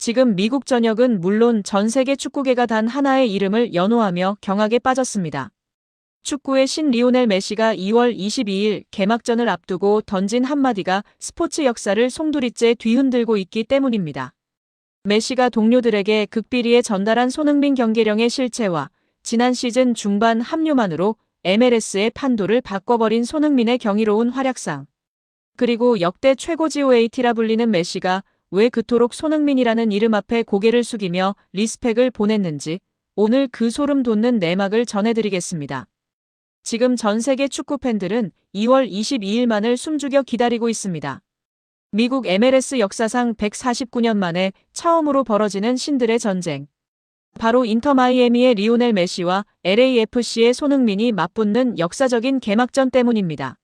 지금 미국 전역은 물론 전 세계 축구계가 단 하나의 이름을 연호하며 경악에 빠졌습니다. 축구의 신 리오넬 메시가 2월 22일 개막전을 앞두고 던진 한마디가 스포츠 역사를 송두리째 뒤흔들고 있기 때문입니다. 메시가 동료들에게 극비리에 전달한 손흥민 경기령의 실체와 지난 시즌 중반 합류만으로 MLS의 판도를 바꿔버린 손흥민의 경이로운 활약상, 그리고 역대 최고 GOAT라 불리는 메시가 왜 그토록 손흥민이라는 이름 앞에 고개를 숙이며 리스펙을 보냈는지 오늘 그 소름 돋는 내막을 전해드리겠습니다. 지금 전 세계 축구 팬들은 2월 22일만을 숨죽여 기다리고 있습니다. 미국 MLS 역사상 149년 만에 처음으로 벌어지는 신들의 전쟁. 바로 인터 마이애미의 리오넬 메시와 LAFC의 손흥민이 맞붙는 역사적인 개막전 때문입니다.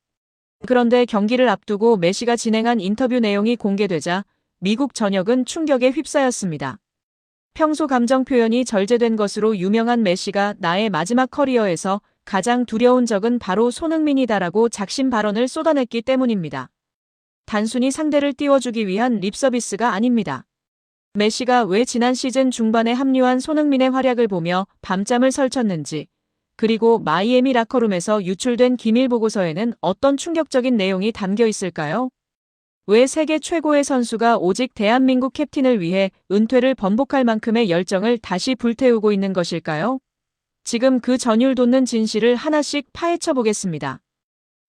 그런데 경기를 앞두고 메시가 진행한 인터뷰 내용이 공개되자 미국 전역은 충격에 휩싸였습니다. 평소 감정 표현이 절제된 것으로 유명한 메시가 나의 마지막 커리어에서 가장 두려운 적은 바로 손흥민이다라고 작심 발언을 쏟아냈기 때문입니다. 단순히 상대를 띄워주기 위한 립서비스가 아닙니다. 메시가 왜 지난 시즌 중반에 합류한 손흥민의 활약을 보며 밤잠을 설쳤는지, 그리고 마이애미 라커룸에서 유출된 기밀 보고서에는 어떤 충격적인 내용이 담겨 있을까요? 왜 세계 최고의 선수가 오직 대한민국 캡틴을 위해 은퇴를 번복할 만큼의 열정을 다시 불태우고 있는 것일까요? 지금 그 전율 돋는 진실을 하나씩 파헤쳐 보겠습니다.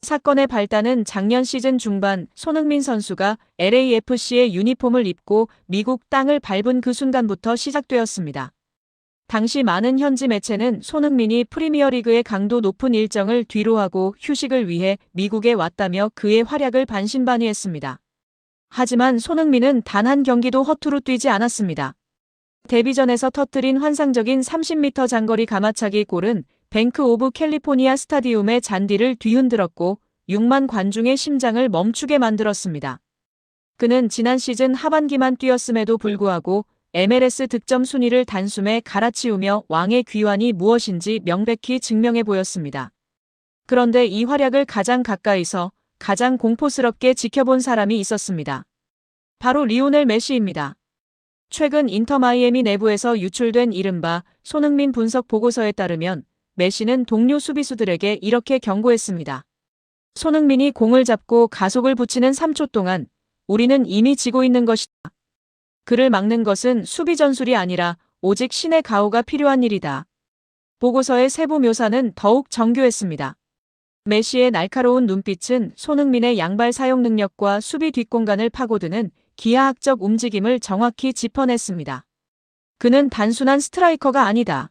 사건의 발단은 작년 시즌 중반 손흥민 선수가 LAFC의 유니폼을 입고 미국 땅을 밟은 그 순간부터 시작되었습니다. 당시 많은 현지 매체는 손흥민이 프리미어리그의 강도 높은 일정을 뒤로하고 휴식을 위해 미국에 왔다며 그의 활약을 반신반의했습니다. 하지만 손흥민은 단 한 경기도 허투루 뛰지 않았습니다. 데뷔전에서 터뜨린 환상적인 30m 장거리 가마차기 골은 뱅크 오브 캘리포니아 스타디움의 잔디를 뒤흔들었고 6만 관중의 심장을 멈추게 만들었습니다. 그는 지난 시즌 하반기만 뛰었음에도 불구하고 MLS 득점 순위를 단숨에 갈아치우며 왕의 귀환이 무엇인지 명백히 증명해 보였습니다. 그런데 이 활약을 가장 가까이서 가장 공포스럽게 지켜본 사람이 있었습니다. 바로 리오넬 메시입니다. 최근 인터 마이애미 내부에서 유출된 이른바 손흥민 분석 보고서에 따르면 메시는 동료 수비수들에게 이렇게 경고했습니다. 손흥민이 공을 잡고 가속을 붙이는 3초 동안 우리는 이미 지고 있는 것이다. 그를 막는 것은 수비 전술이 아니라 오직 신의 가호가 필요한 일이다. 보고서의 세부 묘사는 더욱 정교했습니다. 메시의 날카로운 눈빛은 손흥민의 양발 사용 능력과 수비 뒷공간을 파고드는 기하학적 움직임을 정확히 짚어냈습니다. 그는 단순한 스트라이커가 아니다.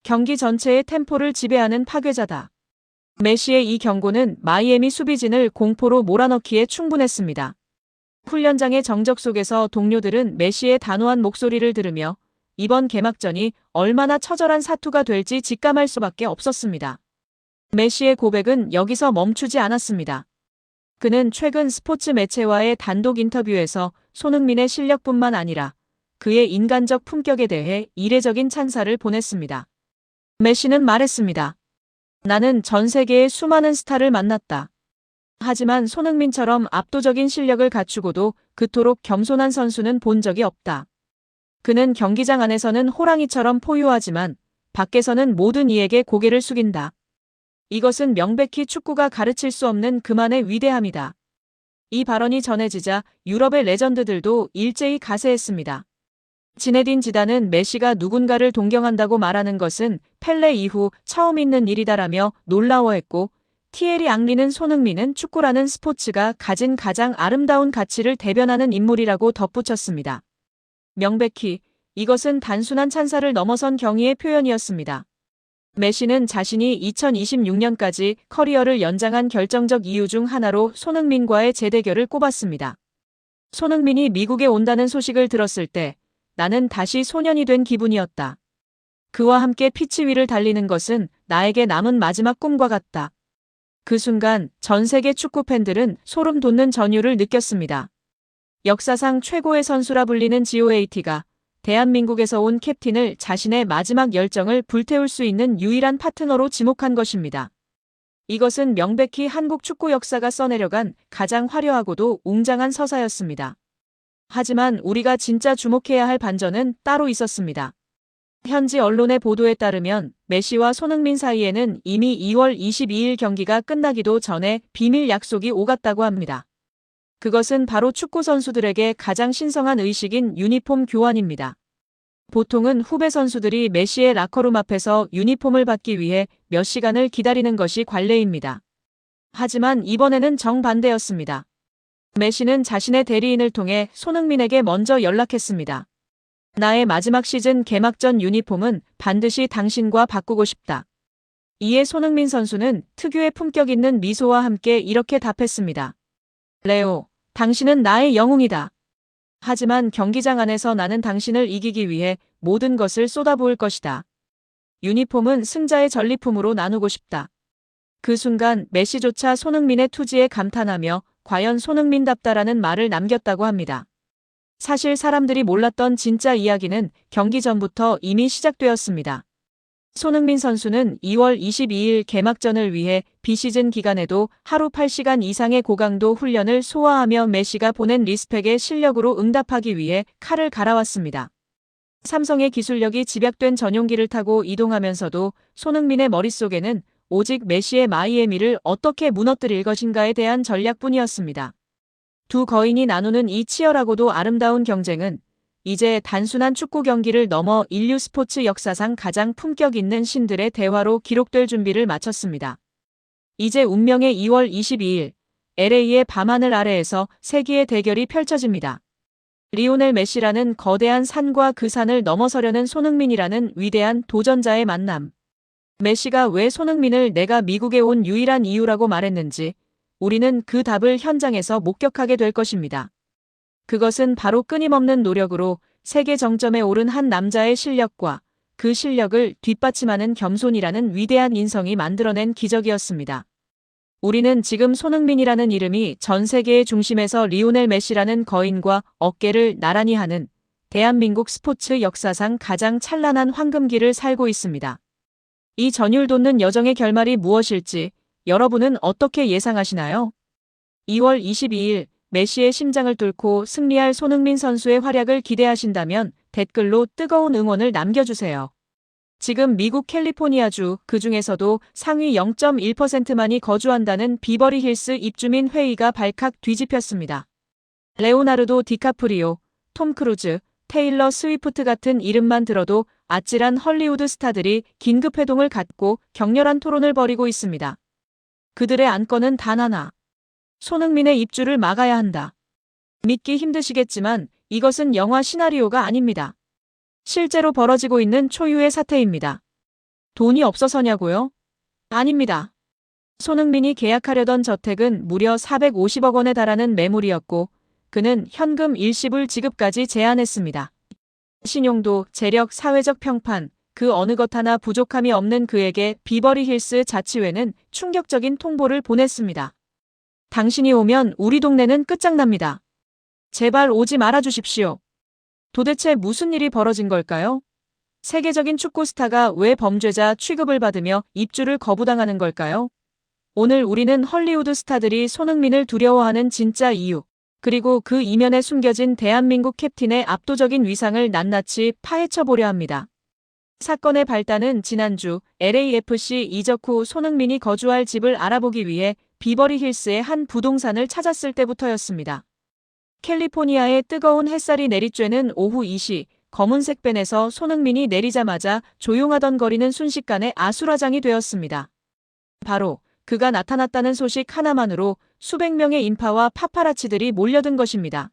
경기 전체의 템포를 지배하는 파괴자다. 메시의 이 경고는 마이애미 수비진을 공포로 몰아넣기에 충분했습니다. 훈련장의 정적 속에서 동료들은 메시의 단호한 목소리를 들으며 이번 개막전이 얼마나 처절한 사투가 될지 직감할 수밖에 없었습니다. 메시의 고백은 여기서 멈추지 않았습니다. 그는 최근 스포츠 매체와의 단독 인터뷰에서 손흥민의 실력뿐만 아니라 그의 인간적 품격에 대해 이례적인 찬사를 보냈습니다. 메시는 말했습니다. 나는 전 세계의 수많은 스타를 만났다. 하지만 손흥민처럼 압도적인 실력을 갖추고도 그토록 겸손한 선수는 본 적이 없다. 그는 경기장 안에서는 호랑이처럼 포효하지만 밖에서는 모든 이에게 고개를 숙인다. 이것은 명백히 축구가 가르칠 수 없는 그만의 위대함이다. 이 발언이 전해지자 유럽의 레전드들도 일제히 가세했습니다. 지네딘 지단은 메시가 누군가를 동경한다고 말하는 것은 펠레 이후 처음 있는 일이다라며 놀라워했고, 티에리 앙리는 손흥민은 축구라는 스포츠가 가진 가장 아름다운 가치를 대변하는 인물이라고 덧붙였습니다. 명백히 이것은 단순한 찬사를 넘어선 경의의 표현이었습니다. 메시는 자신이 2026년까지 커리어를 연장한 결정적 이유 중 하나로 손흥민과의 재대결을 꼽았습니다. 손흥민이 미국에 온다는 소식을 들었을 때 나는 다시 소년이 된 기분이었다. 그와 함께 피치 위를 달리는 것은 나에게 남은 마지막 꿈과 같다. 그 순간 전 세계 축구 팬들은 소름 돋는 전율을 느꼈습니다. 역사상 최고의 선수라 불리는 GOAT가 대한민국에서 온 캡틴을 자신의 마지막 열정을 불태울 수 있는 유일한 파트너로 지목한 것입니다. 이것은 명백히 한국 축구 역사가 써내려간 가장 화려하고도 웅장한 서사였습니다. 하지만 우리가 진짜 주목해야 할 반전은 따로 있었습니다. 현지 언론의 보도에 따르면 메시와 손흥민 사이에는 이미 2월 22일 경기가 끝나기도 전에 비밀 약속이 오갔다고 합니다. 그것은 바로 축구 선수들에게 가장 신성한 의식인 유니폼 교환입니다. 보통은 후배 선수들이 메시의 라커룸 앞에서 유니폼을 받기 위해 몇 시간을 기다리는 것이 관례입니다. 하지만 이번에는 정반대였습니다. 메시는 자신의 대리인을 통해 손흥민에게 먼저 연락했습니다. 나의 마지막 시즌 개막전 유니폼은 반드시 당신과 바꾸고 싶다. 이에 손흥민 선수는 특유의 품격 있는 미소와 함께 이렇게 답했습니다. 레오, 당신은 나의 영웅이다. 하지만 경기장 안에서 나는 당신을 이기기 위해 모든 것을 쏟아부을 것이다. 유니폼은 승자의 전리품으로 나누고 싶다. 그 순간 메시조차 손흥민의 투지에 감탄하며 과연 손흥민답다라는 말을 남겼다고 합니다. 사실 사람들이 몰랐던 진짜 이야기는 경기 전부터 이미 시작되었습니다. 손흥민 선수는 2월 22일 개막전을 위해 비시즌 기간에도 하루 8시간 이상의 고강도 훈련을 소화하며 메시가 보낸 리스펙의 실력으로 응답하기 위해 칼을 갈아왔습니다. 삼성의 기술력이 집약된 전용기를 타고 이동하면서도 손흥민의 머릿속에는 오직 메시의 마이애미를 어떻게 무너뜨릴 것인가에 대한 전략뿐이었습니다. 두 거인이 나누는 이 치열하고도 아름다운 경쟁은 이제 단순한 축구 경기를 넘어 인류 스포츠 역사상 가장 품격 있는 신들의 대화로 기록될 준비를 마쳤습니다. 이제 운명의 2월 22일 LA의 밤하늘 아래에서 세기의 대결이 펼쳐집니다. 리오넬 메시라는 거대한 산과 그 산을 넘어서려는 손흥민이라는 위대한 도전자의 만남. 메시가 왜 손흥민을 내가 미국에 온 유일한 이유라고 말했는지 우리는 그 답을 현장에서 목격하게 될 것입니다. 그것은 바로 끊임없는 노력으로 세계 정점에 오른 한 남자의 실력과 그 실력을 뒷받침하는 겸손이라는 위대한 인성이 만들어낸 기적이었습니다. 우리는 지금 손흥민이라는 이름이 전 세계의 중심에서 리오넬 메시라는 거인과 어깨를 나란히 하는 대한민국 스포츠 역사상 가장 찬란한 황금기를 살고 있습니다. 이 전율 돋는 여정의 결말이 무엇일지 여러분은 어떻게 예상하시나요? 2월 22일 메시의 심장을 뚫고 승리할 손흥민 선수의 활약을 기대하신다면 댓글로 뜨거운 응원을 남겨주세요. 지금 미국 캘리포니아주 그 중에서도 상위 0.1%만이 거주한다는 비버리 힐스 입주민 회의가 발칵 뒤집혔습니다. 레오나르도 디카프리오, 톰 크루즈, 테일러 스위프트 같은 이름만 들어도 아찔한 헐리우드 스타들이 긴급 회동을 갖고 격렬한 토론을 벌이고 있습니다. 그들의 안건은 단 하나. 손흥민의 입주를 막아야 한다. 믿기 힘드시겠지만 이것은 영화 시나리오가 아닙니다. 실제로 벌어지고 있는 초유의 사태입니다. 돈이 없어서냐고요? 아닙니다. 손흥민이 계약하려던 저택은 무려 450억 원에 달하는 매물이었고 그는 현금 일시불 지급까지 제안했습니다. 신용도, 재력, 사회적 평판, 그 어느 것 하나 부족함이 없는 그에게 비버리 힐스 자치회는 충격적인 통보를 보냈습니다. 당신이 오면 우리 동네는 끝장납니다. 제발 오지 말아 주십시오. 도대체 무슨 일이 벌어진 걸까요? 세계적인 축구 스타가 왜 범죄자 취급을 받으며 입주를 거부당하는 걸까요? 오늘 우리는 헐리우드 스타들이 손흥민을 두려워하는 진짜 이유, 그리고 그 이면에 숨겨진 대한민국 캡틴의 압도적인 위상을 낱낱이 파헤쳐 보려 합니다. 사건의 발단은 지난주 LAFC 이적 후 손흥민이 거주할 집을 알아보기 위해 비버리 힐스의 한 부동산을 찾았을 때부터였습니다. 캘리포니아의 뜨거운 햇살이 내리쬐는 오후 2시, 검은색 밴에서 손흥민이 내리자마자 조용하던 거리는 순식간에 아수라장이 되었습니다. 바로 그가 나타났다는 소식 하나만으로 수백 명의 인파와 파파라치들이 몰려든 것입니다.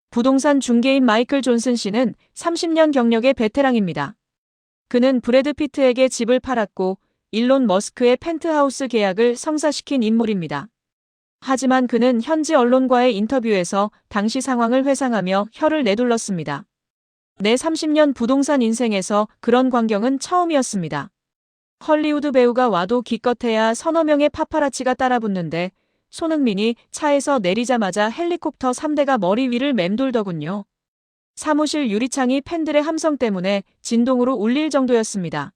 부동산 중개인 마이클 존슨 씨는 30년 경력의 베테랑입니다. 그는 브래드 피트에게 집을 팔았고 일론 머스크의 펜트하우스 계약을 성사시킨 인물입니다. 하지만 그는 현지 언론과의 인터뷰에서 당시 상황을 회상하며 혀를 내둘렀습니다. 내 30년 부동산 인생에서 그런 광경은 처음이었습니다. 헐리우드 배우가 와도 기껏해야 서너 명의 파파라치가 따라붙는데 손흥민이 차에서 내리자마자 헬리콥터 3대가 머리 위를 맴돌더군요. 사무실 유리창이 팬들의 함성 때문에 진동으로 울릴 정도였습니다.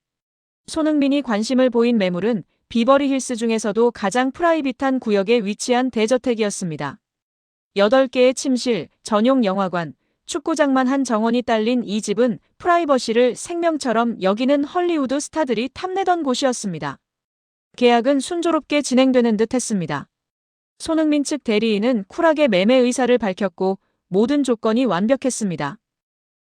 손흥민이 관심을 보인 매물은 비버리 힐스 중에서도 가장 프라이빗한 구역에 위치한 대저택이었습니다. 8개의 침실, 전용 영화관, 축구장만 한 정원이 딸린 이 집은 프라이버시를 생명처럼 여기는 헐리우드 스타들이 탐내던 곳이었습니다. 계약은 순조롭게 진행되는 듯 했습니다. 손흥민 측 대리인은 쿨하게 매매 의사를 밝혔고 모든 조건이 완벽했습니다.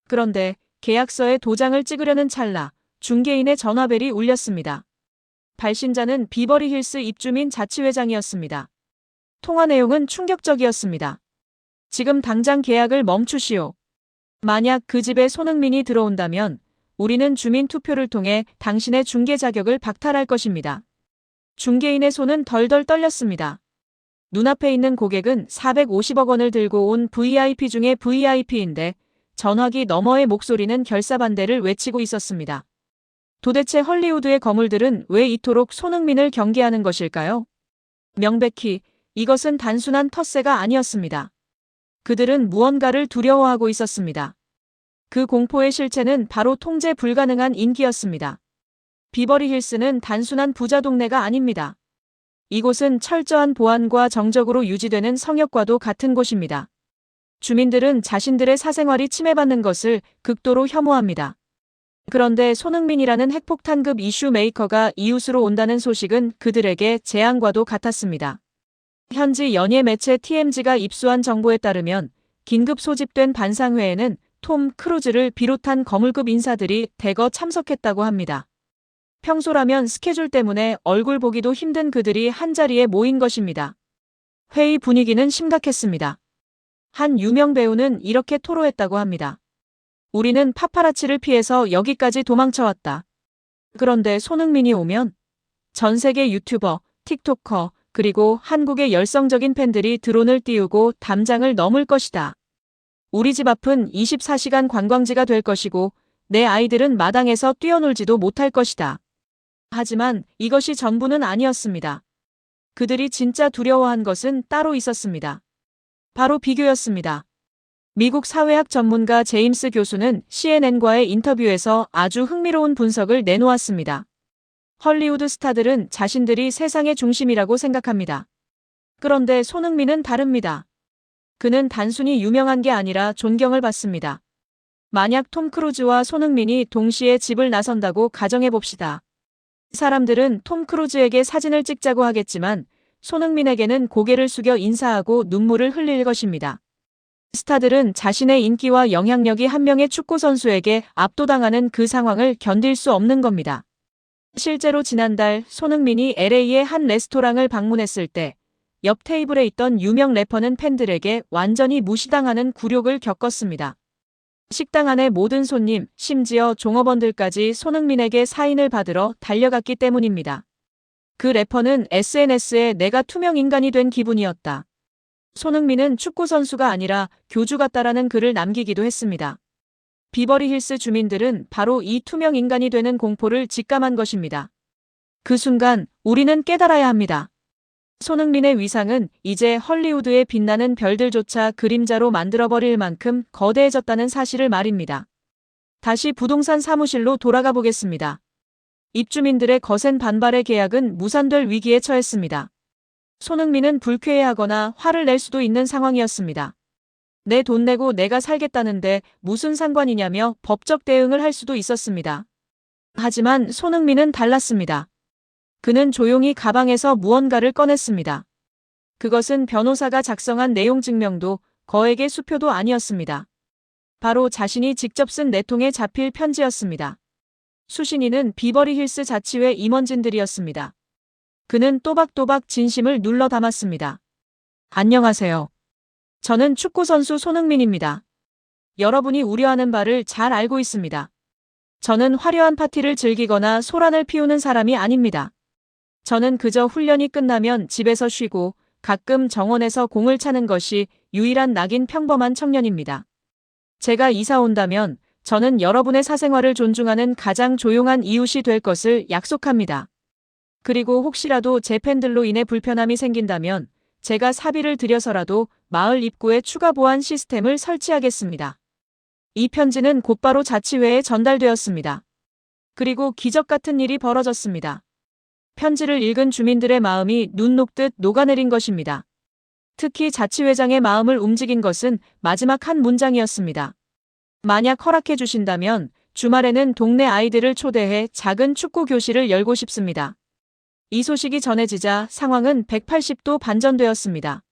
그런데 계약서에 도장을 찍으려는 찰나 중개인의 전화벨이 울렸습니다. 발신자는 비버리 힐스 입주민 자치회장이었습니다. 통화 내용은 충격적이었습니다. 지금 당장 계약을 멈추시오. 만약 그 집에 손흥민이 들어온다면 우리는 주민 투표를 통해 당신의 중개 자격을 박탈할 것입니다. 중개인의 손은 덜덜 떨렸습니다. 눈앞에 있는 고객은 450억 원을 들고 온 VIP 중의 VIP인데 전화기 너머의 목소리는 결사반대를 외치고 있었습니다. 도대체 헐리우드의 거물들은 왜 이토록 손흥민을 경계하는 것일까요? 명백히 이것은 단순한 텃세가 아니었습니다. 그들은 무언가를 두려워하고 있었습니다. 그 공포의 실체는 바로 통제 불가능한 인기였습니다. 비버리 힐스는 단순한 부자 동네가 아닙니다. 이곳은 철저한 보안과 정적으로 유지되는 성역과도 같은 곳입니다. 주민들은 자신들의 사생활이 침해받는 것을 극도로 혐오합니다. 그런데 손흥민이라는 핵폭탄급 이슈 메이커가 이웃으로 온다는 소식은 그들에게 재앙과도 같았습니다. 현지 연예 매체 TMZ가 입수한 정보에 따르면 긴급 소집된 반상회에는 톰 크루즈를 비롯한 거물급 인사들이 대거 참석했다고 합니다. 평소라면 스케줄 때문에 얼굴 보기도 힘든 그들이 한자리에 모인 것입니다. 회의 분위기는 심각했습니다. 한 유명 배우는 이렇게 토로했다고 합니다. 우리는 파파라치를 피해서 여기까지 도망쳐왔다. 그런데 손흥민이 오면 전 세계 유튜버, 틱토커, 그리고 한국의 열성적인 팬들이 드론을 띄우고 담장을 넘을 것이다. 우리 집 앞은 24시간 관광지가 될 것이고 내 아이들은 마당에서 뛰어놀지도 못할 것이다. 하지만 이것이 전부는 아니었습니다. 그들이 진짜 두려워한 것은 따로 있었습니다. 바로 비교였습니다. 미국 사회학 전문가 제임스 교수는 CNN과의 인터뷰에서 아주 흥미로운 분석을 내놓았습니다. 헐리우드 스타들은 자신들이 세상의 중심이라고 생각합니다. 그런데 손흥민은 다릅니다. 그는 단순히 유명한 게 아니라 존경을 받습니다. 만약 톰 크루즈와 손흥민이 동시에 집을 나선다고 가정해봅시다. 사람들은 톰 크루즈에게 사진을 찍자고 하겠지만 손흥민에게는 고개를 숙여 인사하고 눈물을 흘릴 것입니다. 스타들은 자신의 인기와 영향력이 한 명의 축구선수에게 압도당하는 그 상황을 견딜 수 없는 겁니다. 실제로 지난달 손흥민이 LA의 한 레스토랑을 방문했을 때 옆 테이블에 있던 유명 래퍼는 팬들에게 완전히 무시당하는 굴욕을 겪었습니다. 식당 안의 모든 손님, 심지어 종업원들까지 손흥민에게 사인을 받으러 달려갔기 때문입니다. 그 래퍼는 SNS에 내가 투명 인간이 된 기분이었다. 손흥민은 축구선수가 아니라 교주 같다라는 글을 남기기도 했습니다. 비버리 힐스 주민들은 바로 이 투명 인간이 되는 공포를 직감한 것입니다. 그 순간 우리는 깨달아야 합니다. 손흥민의 위상은 이제 헐리우드의 빛나는 별들조차 그림자로 만들어버릴 만큼 거대해졌다는 사실을 말입니다. 다시 부동산 사무실로 돌아가 보겠습니다. 입주민들의 거센 반발의 계약은 무산될 위기에 처했습니다. 손흥민은 불쾌해하거나 화를 낼 수도 있는 상황이었습니다. 내 돈 내고 내가 살겠다는데 무슨 상관이냐며 법적 대응을 할 수도 있었습니다. 하지만 손흥민은 달랐습니다. 그는 조용히 가방에서 무언가를 꺼냈습니다. 그것은 변호사가 작성한 내용 증명도 거액의 수표도 아니었습니다. 바로 자신이 직접 쓴 4통의 자필 편지였습니다. 수신인은 비버리 힐스 자치회 임원진들이었습니다. 그는 또박또박 진심을 눌러 담았습니다. 안녕하세요. 저는 축구선수 손흥민입니다. 여러분이 우려하는 바를 잘 알고 있습니다. 저는 화려한 파티를 즐기거나 소란을 피우는 사람이 아닙니다. 저는 그저 훈련이 끝나면 집에서 쉬고 가끔 정원에서 공을 차는 것이 유일한 낙인 평범한 청년입니다. 제가 이사 온다면 저는 여러분의 사생활을 존중하는 가장 조용한 이웃이 될 것을 약속합니다. 그리고 혹시라도 제 팬들로 인해 불편함이 생긴다면 제가 사비를 들여서라도 마을 입구에 추가 보안 시스템을 설치하겠습니다. 이 편지는 곧바로 자치회에 전달되었습니다. 그리고 기적 같은 일이 벌어졌습니다. 편지를 읽은 주민들의 마음이 눈 녹듯 녹아내린 것입니다. 특히 자치회장의 마음을 움직인 것은 마지막 한 문장이었습니다. 만약 허락해 주신다면 주말에는 동네 아이들을 초대해 작은 축구 교실을 열고 싶습니다. 이 소식이 전해지자 상황은 180도 반전되었습니다.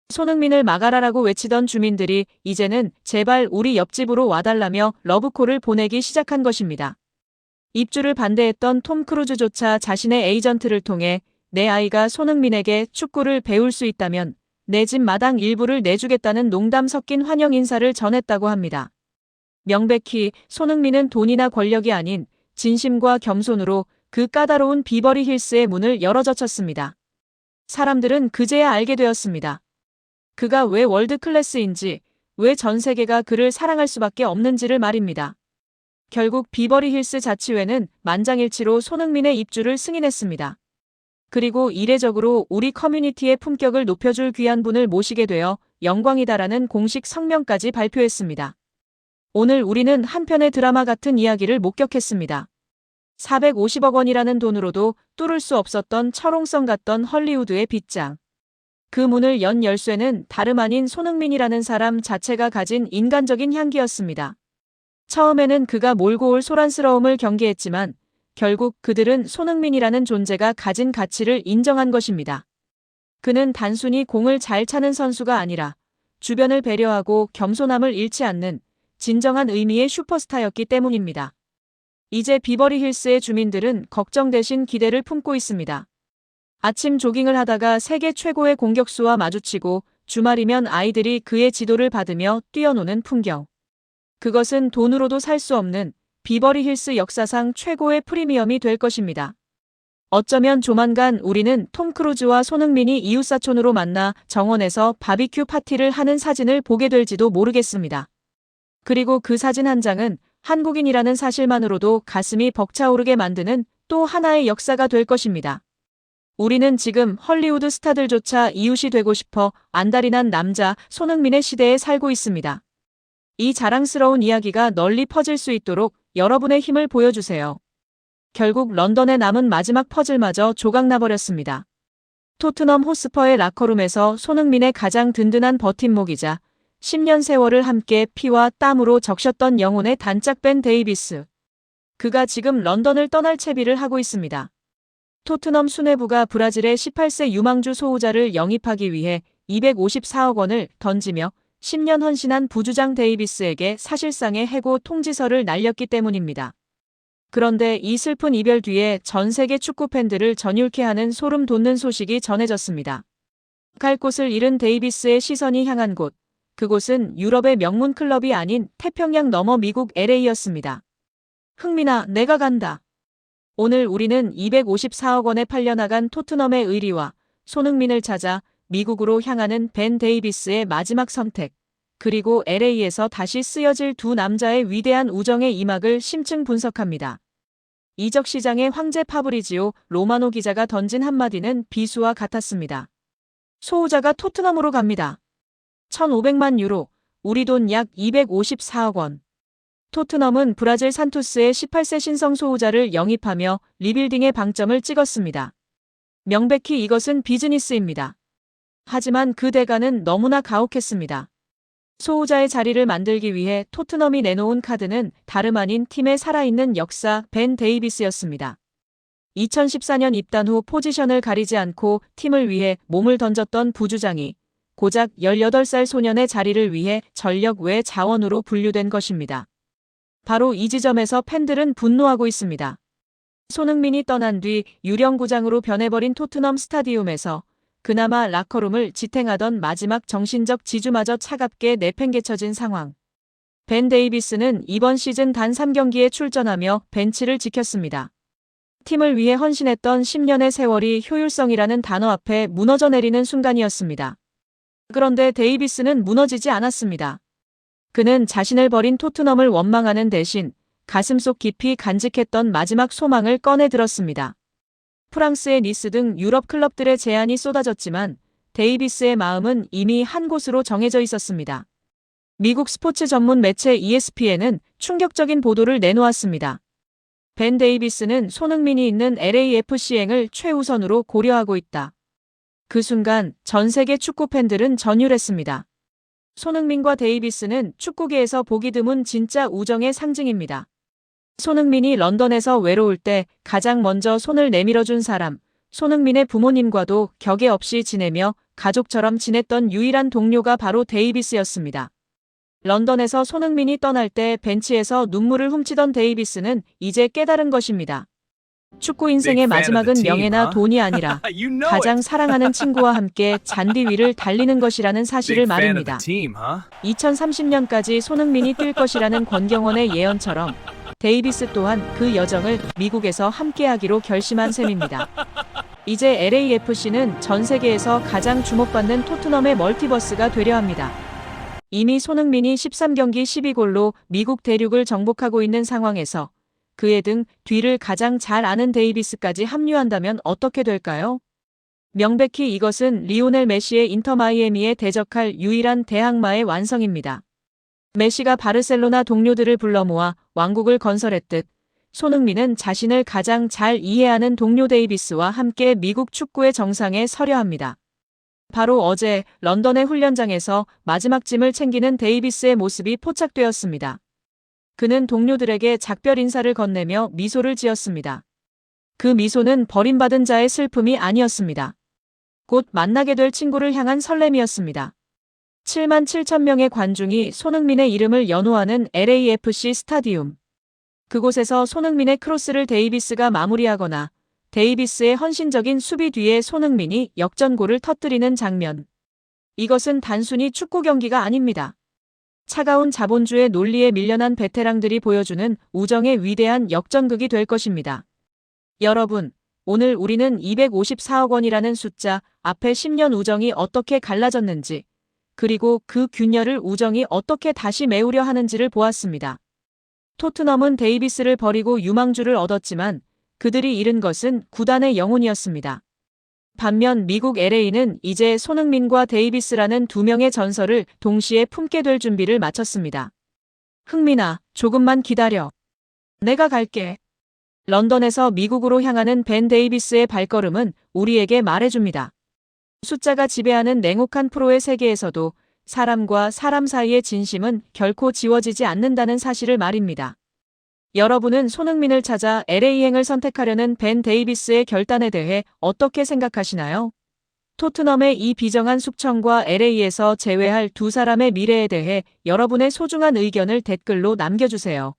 손흥민을 막아라라고 외치던 주민들이 이제는 제발 우리 옆집으로 와달라며 러브콜을 보내기 시작한 것입니다. 입주를 반대했던 톰 크루즈조차 자신의 에이전트를 통해 내 아이가 손흥민에게 축구를 배울 수 있다면 내 집 마당 일부를 내주겠다는 농담 섞인 환영 인사를 전했다고 합니다. 명백히 손흥민은 돈이나 권력이 아닌 진심과 겸손으로 그 까다로운 비버리 힐스의 문을 열어젖혔습니다. 사람들은 그제야 알게 되었습니다. 그가 왜 월드 클래스인지, 왜 전 세계가 그를 사랑할 수밖에 없는지를 말입니다. 결국 비버리 힐스 자치회는 만장일치로 손흥민의 입주를 승인했습니다. 그리고 이례적으로 우리 커뮤니티의 품격을 높여줄 귀한 분을 모시게 되어 영광이다라는 공식 성명까지 발표했습니다. 오늘 우리는 한편의 드라마 같은 이야기를 목격했습니다. 450억 원이라는 돈으로도 뚫을 수 없었던 철옹성 같던 헐리우드의 빗장. 그 문을 연 열쇠는 다름 아닌 손흥민이라는 사람 자체가 가진 인간적인 향기였습니다. 처음에는 그가 몰고 올 소란스러움을 경계했지만 결국 그들은 손흥민이라는 존재가 가진 가치를 인정한 것입니다. 그는 단순히 공을 잘 차는 선수가 아니라 주변을 배려하고 겸손함을 잃지 않는 진정한 의미의 슈퍼스타였기 때문입니다. 이제 비버리 힐스의 주민들은 걱정 대신 기대를 품고 있습니다. 아침 조깅을 하다가 세계 최고의 공격수와 마주치고 주말이면 아이들이 그의 지도를 받으며 뛰어노는 풍경. 그것은 돈으로도 살 수 없는 비버리 힐스 역사상 최고의 프리미엄이 될 것입니다. 어쩌면 조만간 우리는 톰 크루즈와 손흥민이 이웃사촌으로 만나 정원에서 바비큐 파티를 하는 사진을 보게 될지도 모르겠습니다. 그리고 그 사진 한 장은 한국인이라는 사실만으로도 가슴이 벅차오르게 만드는 또 하나의 역사가 될 것입니다. 우리는 지금 헐리우드 스타들조차 이웃이 되고 싶어 안달이 난 남자 손흥민의 시대에 살고 있습니다. 이 자랑스러운 이야기가 널리 퍼질 수 있도록 여러분의 힘을 보여주세요. 결국 런던에 남은 마지막 퍼즐마저 조각나버렸습니다. 토트넘 호스퍼의 라커룸에서 손흥민의 가장 든든한 버팀목이자 10년 세월을 함께 피와 땀으로 적셨던 영혼의 단짝 벤 데이비스. 그가 지금 런던을 떠날 채비를 하고 있습니다. 토트넘 수뇌부가 브라질의 18세 유망주 소유자를 영입하기 위해 254억 원을 던지며 10년 헌신한 부주장 데이비스에게 사실상의 해고 통지서를 날렸기 때문입니다. 그런데 이 슬픈 이별 뒤에 전 세계 축구 팬들을 전율케 하는 소름 돋는 소식이 전해졌습니다. 갈 곳을 잃은 데이비스의 시선이 향한 곳, 그곳은 유럽의 명문 클럽이 아닌 태평양 너머 미국 LA였습니다. 흥민아, 내가 간다. 오늘 우리는 254억 원에 팔려나간 토트넘의 의리와 손흥민을 찾아 미국으로 향하는 벤 데이비스의 마지막 선택, 그리고 LA에서 다시 쓰여질 두 남자의 위대한 우정의 이막을 심층 분석합니다. 이적 시장의 황제 파브리지오 로마노 기자가 던진 한마디는 비수와 같았습니다. 소유자가 토트넘으로 갑니다. 1,500만 유로, 우리 돈 약 254억 원. 토트넘은 브라질 산토스의 18세 신성 소유자를 영입하며 리빌딩의 방점을 찍었습니다. 명백히 이것은 비즈니스입니다. 하지만 그 대가는 너무나 가혹했습니다. 소유자의 자리를 만들기 위해 토트넘이 내놓은 카드는 다름 아닌 팀의 살아있는 역사 벤 데이비스였습니다. 2014년 입단 후 포지션을 가리지 않고 팀을 위해 몸을 던졌던 부주장이 고작 18살 소년의 자리를 위해 전력 외 자원으로 분류된 것입니다. 바로 이 지점에서 팬들은 분노하고 있습니다. 손흥민이 떠난 뒤 유령구장으로 변해버린 토트넘 스타디움에서 그나마 라커룸을 지탱하던 마지막 정신적 지주마저 차갑게 내팽개쳐진 상황. 벤 데이비스는 이번 시즌 단 3경기에 출전하며 벤치를 지켰습니다. 팀을 위해 헌신했던 10년의 세월이 효율성이라는 단어 앞에 무너져 내리는 순간이었습니다. 그런데 데이비스는 무너지지 않았습니다. 그는 자신을 버린 토트넘을 원망하는 대신 가슴속 깊이 간직했던 마지막 소망을 꺼내 들었습니다. 프랑스의 니스 등 유럽 클럽들의 제안이 쏟아졌지만 데이비스의 마음은 이미 한 곳으로 정해져 있었습니다. 미국 스포츠 전문 매체 ESPN은 충격적인 보도를 내놓았습니다. 벤 데이비스는 손흥민이 있는 LAFC행을 최우선으로 고려하고 있다. 그 순간 전 세계 축구 팬들은 전율했습니다. 손흥민과 데이비스는 축구계에서 보기 드문 진짜 우정의 상징입니다. 손흥민이 런던에서 외로울 때 가장 먼저 손을 내밀어준 사람, 손흥민의 부모님과도 격에 없이 지내며 가족처럼 지냈던 유일한 동료가 바로 데이비스였습니다. 런던에서 손흥민이 떠날 때 벤치에서 눈물을 훔치던 데이비스는 이제 깨달은 것입니다. 축구 인생의 마지막은 명예나 돈이 아니라 가장 사랑하는 친구와 함께 잔디 위를 달리는 것이라는 사실을 말입니다. 2030년까지 손흥민이 뛸 것이라는 권경원의 예언처럼 데이비스 또한 그 여정을 미국에서 함께하기로 결심한 셈입니다. 이제 LAFC는 전 세계에서 가장 주목받는 토트넘의 멀티버스가 되려 합니다. 이미 손흥민이 13경기 12골로 미국 대륙을 정복하고 있는 상황에서 그의 등 뒤를 가장 잘 아는 데이비스까지 합류한다면 어떻게 될까요? 명백히 이것은 리오넬 메시의 인터 마이애미에 대적할 유일한 대항마의 완성입니다. 메시가 바르셀로나 동료들을 불러 모아 왕국을 건설했듯 손흥민은 자신을 가장 잘 이해하는 동료 데이비스와 함께 미국 축구의 정상에 서려 합니다. 바로 어제 런던의 훈련장에서 마지막 짐을 챙기는 데이비스의 모습이 포착되었습니다. 그는 동료들에게 작별 인사를 건네며 미소를 지었습니다. 그 미소는 버림받은 자의 슬픔이 아니었습니다. 곧 만나게 될 친구를 향한 설렘이었습니다. 7만 7천 명의 관중이 손흥민의 이름을 연호하는 LAFC 스타디움. 그곳에서 손흥민의 크로스를 데이비스가 마무리하거나 데이비스의 헌신적인 수비 뒤에 손흥민이 역전골을 터뜨리는 장면. 이것은 단순히 축구 경기가 아닙니다. 차가운 자본주의 논리에 밀려난 베테랑들이 보여주는 우정의 위대한 역전극이 될 것입니다. 여러분, 오늘 우리는 254억 원이라는 숫자 앞에 10년 우정이 어떻게 갈라졌는지, 그리고 그 균열을 우정이 어떻게 다시 메우려 하는지를 보았습니다. 토트넘은 데이비스를 버리고 유망주를 얻었지만 그들이 잃은 것은 구단의 영혼이었습니다. 반면 미국 LA는 이제 손흥민과 데이비스라는 두 명의 전설을 동시에 품게 될 준비를 마쳤습니다. 흥민아, 조금만 기다려. 내가 갈게. 런던에서 미국으로 향하는 벤 데이비스의 발걸음은 우리에게 말해줍니다. 숫자가 지배하는 냉혹한 프로의 세계에서도 사람과 사람 사이의 진심은 결코 지워지지 않는다는 사실을 말입니다. 여러분은 손흥민을 찾아 LA행을 선택하려는 벤 데이비스의 결단에 대해 어떻게 생각하시나요? 토트넘의 이 비정한 숙청과 LA에서 제외할 두 사람의 미래에 대해 여러분의 소중한 의견을 댓글로 남겨주세요.